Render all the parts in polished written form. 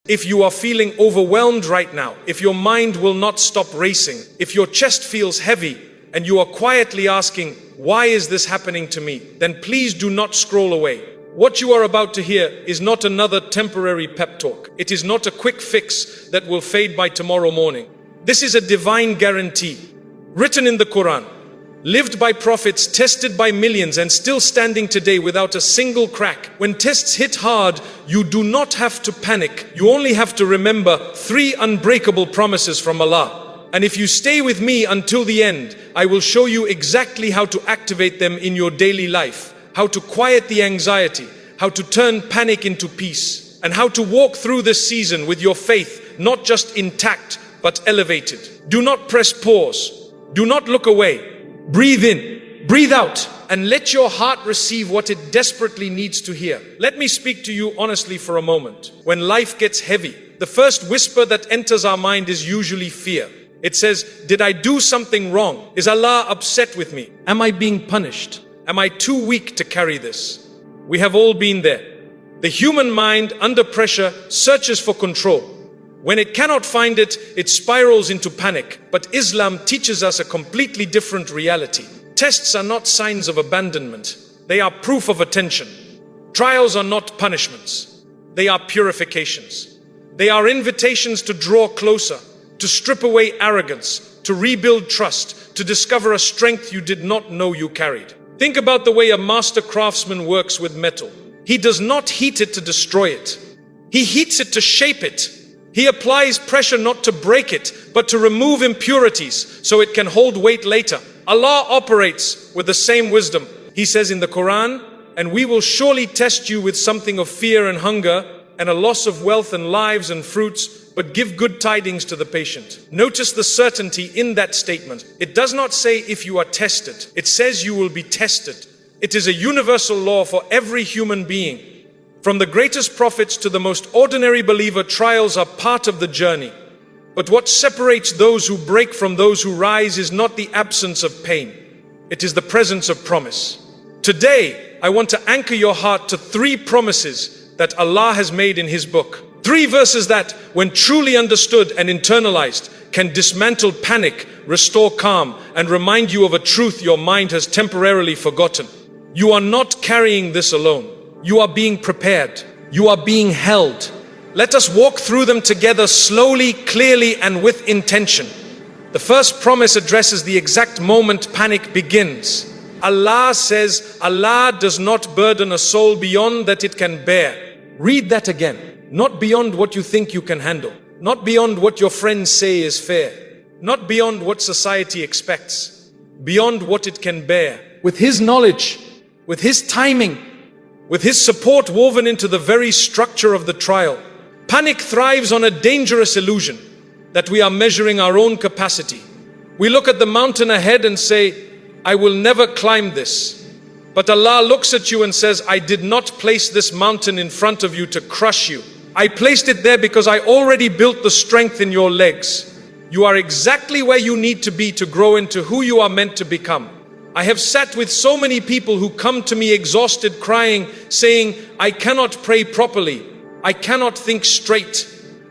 If you are feeling overwhelmed right now, if your mind will not stop racing, if your chest feels heavy and you are quietly asking, why is this happening to me? Then please do not scroll away. What you are about to hear is not another temporary pep talk. It is not a quick fix that will fade by tomorrow morning. This is a divine guarantee, written in the Quran, lived by prophets, tested by millions, and still standing today without a single crack. When tests hit hard, you do not have to panic. You only have to remember 3 unbreakable promises from Allah. And if you stay with me until the end, I will show you exactly how to activate them in your daily life, how to quiet the anxiety, how to turn panic into peace, and how to walk through this season with your faith not just intact, but elevated. Do not press pause. Do not look away. Breathe in, breathe out, and let your heart receive what it desperately needs to hear. Let me speak to you honestly for a moment. When life gets heavy, the first whisper that enters our mind is usually fear. It says, did I do something wrong? Is Allah upset with me? Am I being punished? Am I too weak to carry this? We have all been there. The human mind, under pressure, searches for control. When it cannot find it, it spirals into panic. But Islam teaches us a completely different reality. Tests are not signs of abandonment. They are proof of attention. Trials are not punishments. They are purifications. They are invitations to draw closer, to strip away arrogance, to rebuild trust, to discover a strength you did not know you carried. Think about the way a master craftsman works with metal. He does not heat it to destroy it. He heats it to shape it. He applies pressure not to break it, but to remove impurities so it can hold weight later. Allah operates with the same wisdom. He says in the Quran, and we will surely test you with something of fear and hunger and a loss of wealth and lives and fruits, but give good tidings to the patient. Notice the certainty in that statement. It does not say if you are tested. It says you will be tested. It is a universal law for every human being. From the greatest prophets to the most ordinary believer, trials are part of the journey. But what separates those who break from those who rise is not the absence of pain. It is the presence of promise. Today, I want to anchor your heart to 3 promises that Allah has made in His book. 3 verses that, when truly understood and internalized, can dismantle panic, restore calm, and remind you of a truth your mind has temporarily forgotten. You are not carrying this alone. You are being prepared. You are being held. Let us walk through them together slowly, clearly, and with intention. The first promise addresses the exact moment panic begins. Allah says, Allah does not burden a soul beyond that it can bear. Read that again. Not beyond what you think you can handle. Not beyond what your friends say is fair. Not beyond what society expects. Beyond what it can bear. With His knowledge, with His timing, with His support woven into the very structure of the trial. Panic thrives on a dangerous illusion that we are measuring our own capacity. We look at the mountain ahead and say, I will never climb this. But Allah looks at you and says, I did not place this mountain in front of you to crush you. I placed it there because I already built the strength in your legs. You are exactly where you need to be to grow into who you are meant to become. I have sat with so many people who come to me exhausted, crying, saying, I cannot pray properly. I cannot think straight.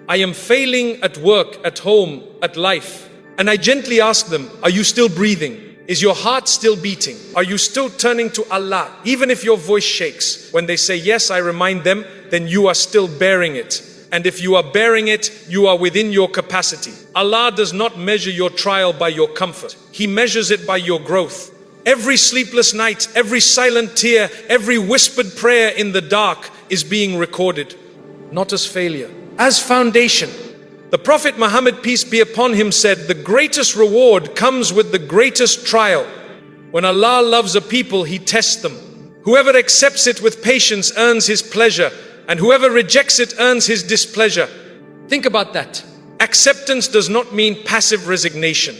I am failing at work, at home, at life. And I gently ask them, are you still breathing? Is your heart still beating? Are you still turning to Allah? Even if your voice shakes, when they say yes, I remind them, then you are still bearing it. And if you are bearing it, you are within your capacity. Allah does not measure your trial by your comfort. He measures it by your growth. Every sleepless night, every silent tear, every whispered prayer in the dark is being recorded, not as failure, as foundation. The Prophet Muhammad, peace be upon him, said, the greatest reward comes with the greatest trial. When Allah loves a people, He tests them. Whoever accepts it with patience earns His pleasure, and whoever rejects it earns His displeasure. Think about that. Acceptance does not mean passive resignation.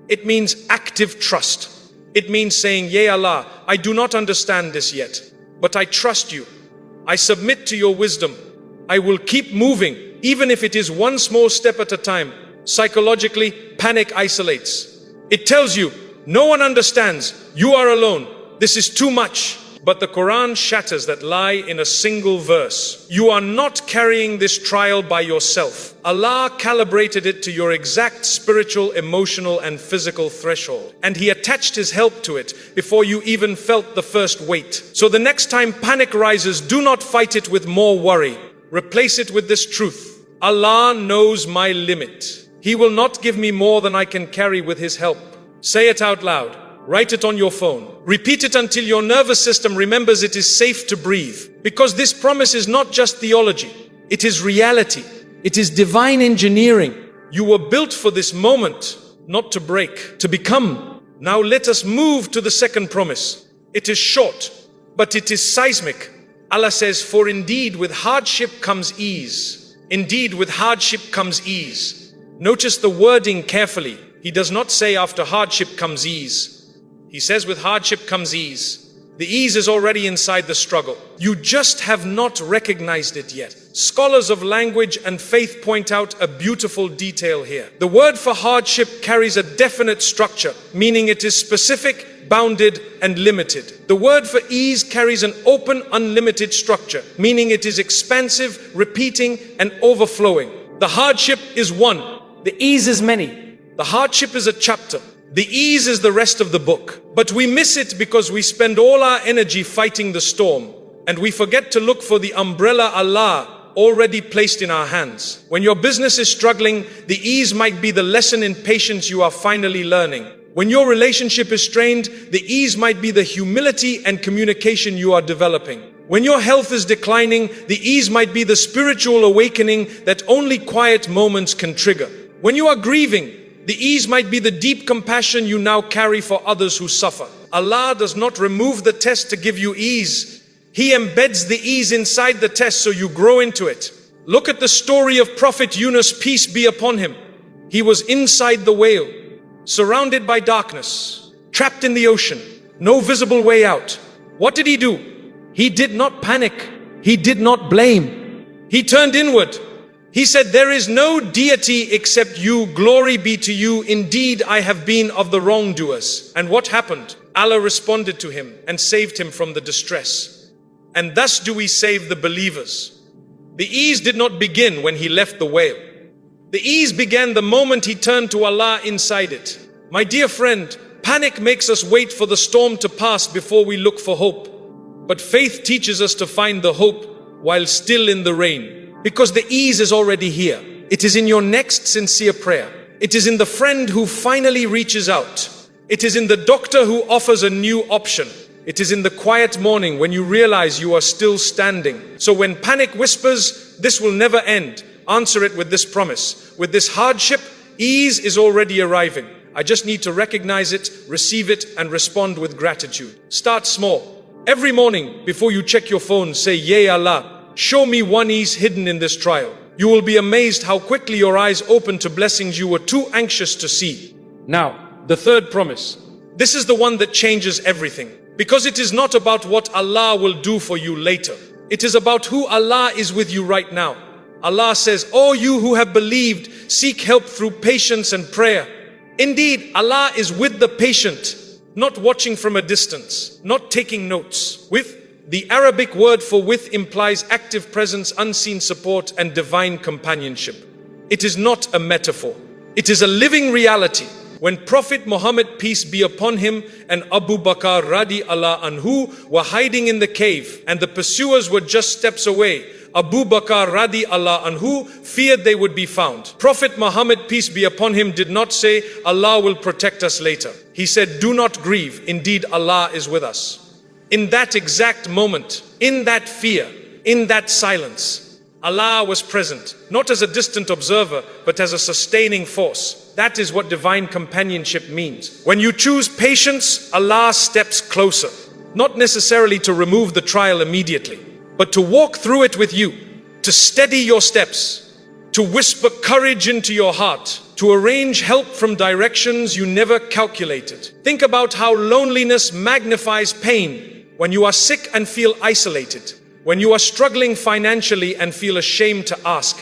It means active trust. It means saying, Yea Allah, I do not understand this yet, but I trust you. I submit to your wisdom. I will keep moving, even if it is one small step at a time. Psychologically, panic isolates. It tells you, no one understands. You are alone. This is too much. but the Quran shatters that lie in a single verse. You are not carrying this trial by yourself. Allah calibrated it to your exact spiritual, emotional, and physical threshold. And He attached His help to it before you even felt the first weight. So the next time panic rises, do not fight it with more worry. Replace it with this truth. Allah knows my limit. He will not give me more than I can carry with His help. Say it out loud. Write it on your phone. Repeat it until your nervous system remembers it is safe to breathe. Because this promise is not just theology. It is reality. It is divine engineering. You were built for this moment, not to break, to become. Now let us move to the second promise. It is short, but it is seismic. Allah says, for indeed with hardship comes ease. Indeed with hardship comes ease. Notice the wording carefully. He does not say after hardship comes ease. He says with hardship comes ease. The ease is already inside the struggle. You just have not recognized it yet. Scholars of language and faith point out a beautiful detail here. The word for hardship carries a definite structure, meaning it is specific, bounded, and limited. The word for ease carries an open, unlimited structure, meaning it is expansive, repeating, and overflowing. The hardship is one. The ease is many. The hardship is a chapter. The ease is the rest of the book. But we miss it because we spend all our energy fighting the storm, and we forget to look for the umbrella Allah already placed in our hands. When your business is struggling, the ease might be the lesson in patience you are finally learning. When your relationship is strained, the ease might be the humility and communication you are developing. When your health is declining, the ease might be the spiritual awakening that only quiet moments can trigger. When you are grieving, the ease might be the deep compassion you now carry for others who suffer. Allah does not remove the test to give you ease. He embeds the ease inside the test so you grow into it. Look at the story of Prophet Yunus, peace be upon him. He was inside the whale, surrounded by darkness, trapped in the ocean, no visible way out. What did he do? He did not panic. He did not blame. He turned inward. He said, there is no deity except you. Glory be to you. Indeed, I have been of the wrongdoers. And what happened? Allah responded to him and saved him from the distress. And thus do we save the believers. The ease did not begin when he left the whale. The ease began the moment he turned to Allah inside it. My dear friend, panic makes us wait for the storm to pass before we look for hope. But faith teaches us to find the hope while still in the rain. Because the ease is already here. It is in your next sincere prayer. It is in the friend who finally reaches out. It is in the doctor who offers a new option. It is in the quiet morning when you realize you are still standing. So when panic whispers, this will never end, answer it with this promise. With this hardship, ease is already arriving. I just need to recognize it, receive it, and respond with gratitude. Start small. Every morning before you check your phone, say, Ya Allah, show me one ease hidden in this trial. You will be amazed how quickly your eyes open to blessings you were too anxious to see. Now, the third promise. This is the one that changes everything. Because it is not about what Allah will do for you later. It is about who Allah is with you right now. Allah says, O you who have believed, seek help through patience and prayer. Indeed, Allah is with the patient, not watching from a distance, not taking notes. The Arabic word for with implies active presence, unseen support, and divine companionship. It is not a metaphor. It is a living reality. When Prophet Muhammad, peace be upon him, and Abu Bakr radi Allah anhu were hiding in the cave and the pursuers were just steps away, Abu Bakr radi Allah anhu feared they would be found. Prophet Muhammad, peace be upon him, did not say, Allah will protect us later. He said, do not grieve. Indeed, Allah is with us. In that exact moment, in that fear, in that silence, Allah was present, not as a distant observer, but as a sustaining force. That is what divine companionship means. When you choose patience, Allah steps closer, not necessarily to remove the trial immediately, but to walk through it with you, to steady your steps, to whisper courage into your heart, to arrange help from directions you never calculated. Think about how loneliness magnifies pain. When you are sick and feel isolated, when you are struggling financially and feel ashamed to ask,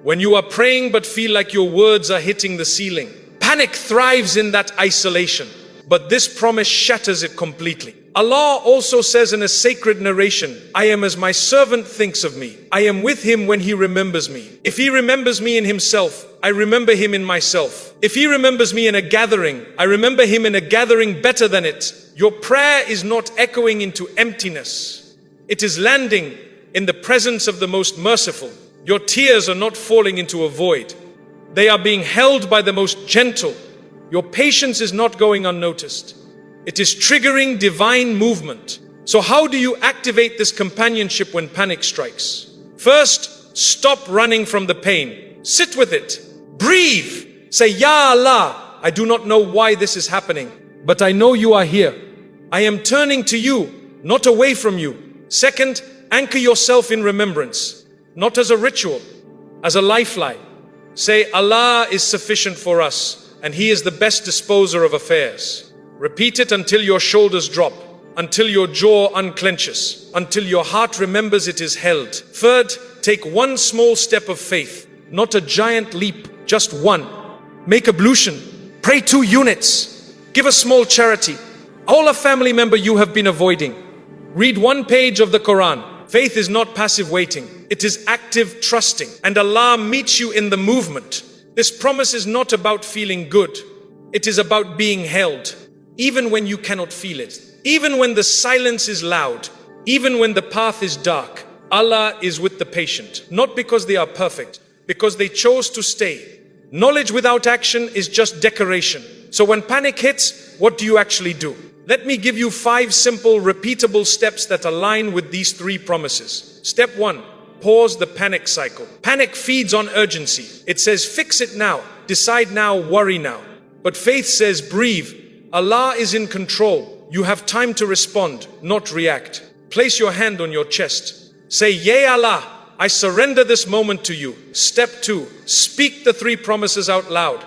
when you are praying but feel like your words are hitting the ceiling. Panic thrives in that isolation, but this promise shatters it completely. Allah also says in a sacred narration, I am as my servant thinks of me. I am with him when he remembers me. If he remembers me in himself, I remember him in myself. If he remembers me in a gathering, I remember him in a gathering better than it. Your prayer is not echoing into emptiness. It is landing in the presence of the most merciful. Your tears are not falling into a void. They are being held by the most gentle. Your patience is not going unnoticed. It is triggering divine movement. So how do you activate this companionship when panic strikes? First, stop running from the pain. Sit with it. Breathe. Say, Ya Allah, I do not know why this is happening, but I know you are here. I am turning to you, not away from you. Second, anchor yourself in remembrance, not as a ritual, as a lifeline. Say, Allah is sufficient for us, and He is the best disposer of affairs. Repeat it until your shoulders drop, until your jaw unclenches, until your heart remembers it is held. Third, take one small step of faith, not a giant leap, just one. Make ablution, pray 2 units, give a small charity. Call a family member you have been avoiding. Read 1 page of the Quran. Faith is not passive waiting, it is active trusting, and Allah meets you in the movement. This promise is not about feeling good, it is about being held. Even when you cannot feel it, even when the silence is loud, even when the path is dark, Allah is with the patient. Not because they are perfect, because they chose to stay. Knowledge without action is just decoration. So when panic hits, what do you actually do? Let me give you 5 simple, repeatable steps that align with these 3 promises. Step 1, pause the panic cycle. Panic feeds on urgency. It says, fix it now, decide now, worry now. But faith says, breathe. Allah is in control. You have time to respond, not react. Place your hand on your chest. Say, Ya Allah, I surrender this moment to you. Step 2, speak the 3 promises out loud.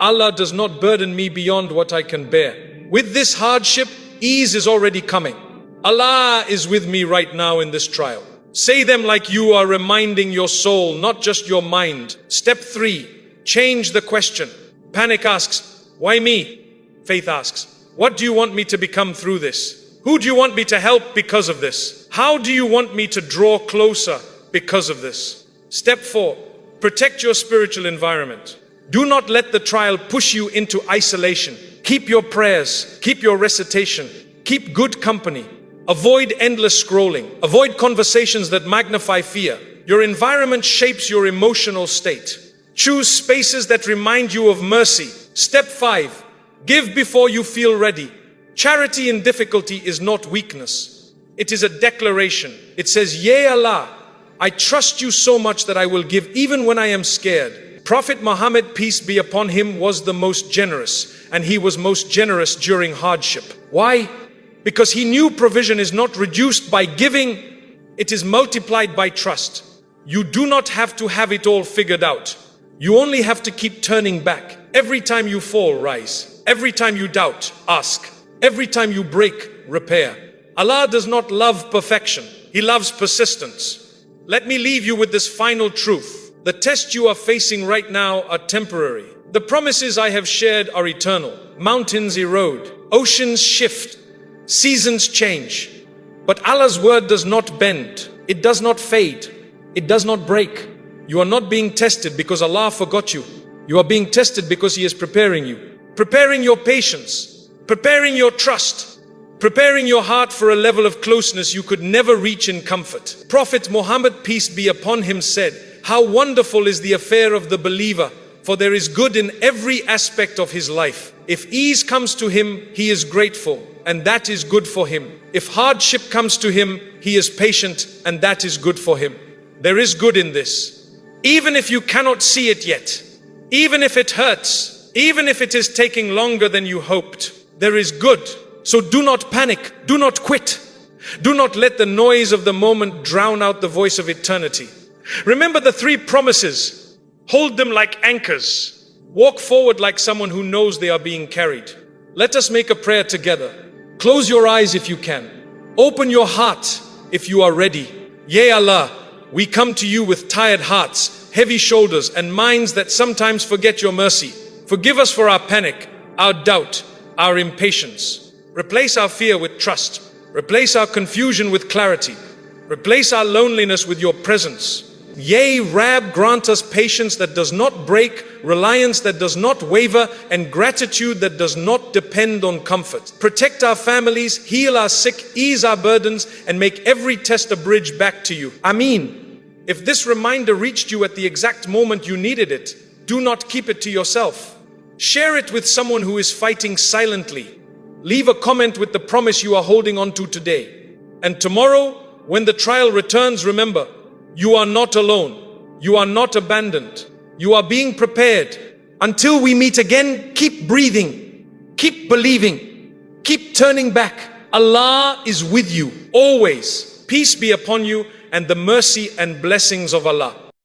Allah does not burden me beyond what I can bear. With this hardship, ease is already coming. Allah is with me right now in this trial. Say them like you are reminding your soul, not just your mind. Step 3, change the question. Panic asks, why me? Faith asks, what do you want me to become through this? Who do you want me to help because of this? How do you want me to draw closer because of this? Step 4, protect your spiritual environment. Do not let the trial push you into isolation. Keep your prayers, keep your recitation, keep good company. Avoid endless scrolling. Avoid conversations that magnify fear. Your environment shapes your emotional state. Choose spaces that remind you of mercy. Step 5, give before you feel ready. Charity in difficulty is not weakness. It is a declaration. It says, Ya Allah, I trust you so much that I will give even when I am scared. Prophet Muhammad, peace be upon him, was the most generous, and he was most generous during hardship. Why? Because he knew provision is not reduced by giving, it is multiplied by trust. You do not have to have it all figured out. You only have to keep turning back. Every time you fall, rise. Every time you doubt, ask. Every time you break, repair. Allah does not love perfection. He loves persistence. Let me leave you with this final truth. The tests you are facing right now are temporary. The promises I have shared are eternal. Mountains erode. Oceans shift. Seasons change. But Allah's word does not bend. It does not fade. It does not break. You are not being tested because Allah forgot you. You are being tested because He is preparing you. Preparing your patience. Preparing your trust. Preparing your heart for a level of closeness you could never reach in comfort. Prophet Muhammad, peace be upon him, said, how wonderful is the affair of the believer, for there is good in every aspect of his life. If ease comes to him, he is grateful, and that is good for him. If hardship comes to him, he is patient, and that is good for him. There is good in this. Even if you cannot see it yet, even if it hurts, even if it is taking longer than you hoped, there is good. So do not panic, do not quit. Do not let the noise of the moment drown out the voice of eternity. Remember the 3 promises. Hold them like anchors. Walk forward like someone who knows they are being carried. Let us make a prayer together. Close your eyes if you can. Open your heart if you are ready. Ya Allah, we come to you with tired hearts, heavy shoulders, and minds that sometimes forget your mercy. Forgive us for our panic, our doubt, our impatience. Replace our fear with trust. Replace our confusion with clarity. Replace our loneliness with your presence. Yea, Rab, grant us patience that does not break, reliance that does not waver, and gratitude that does not depend on comfort. Protect our families, heal our sick, ease our burdens, and make every test a bridge back to you. Ameen. If this reminder reached you at the exact moment you needed it, do not keep it to yourself. Share it with someone who is fighting silently. Leave a comment with the promise you are holding on to today. And tomorrow, when the trial returns, remember, you are not alone. You are not abandoned. You are being prepared. Until we meet again, keep breathing. Keep believing. Keep turning back. Allah is with you always. Peace be upon you and the mercy and blessings of Allah.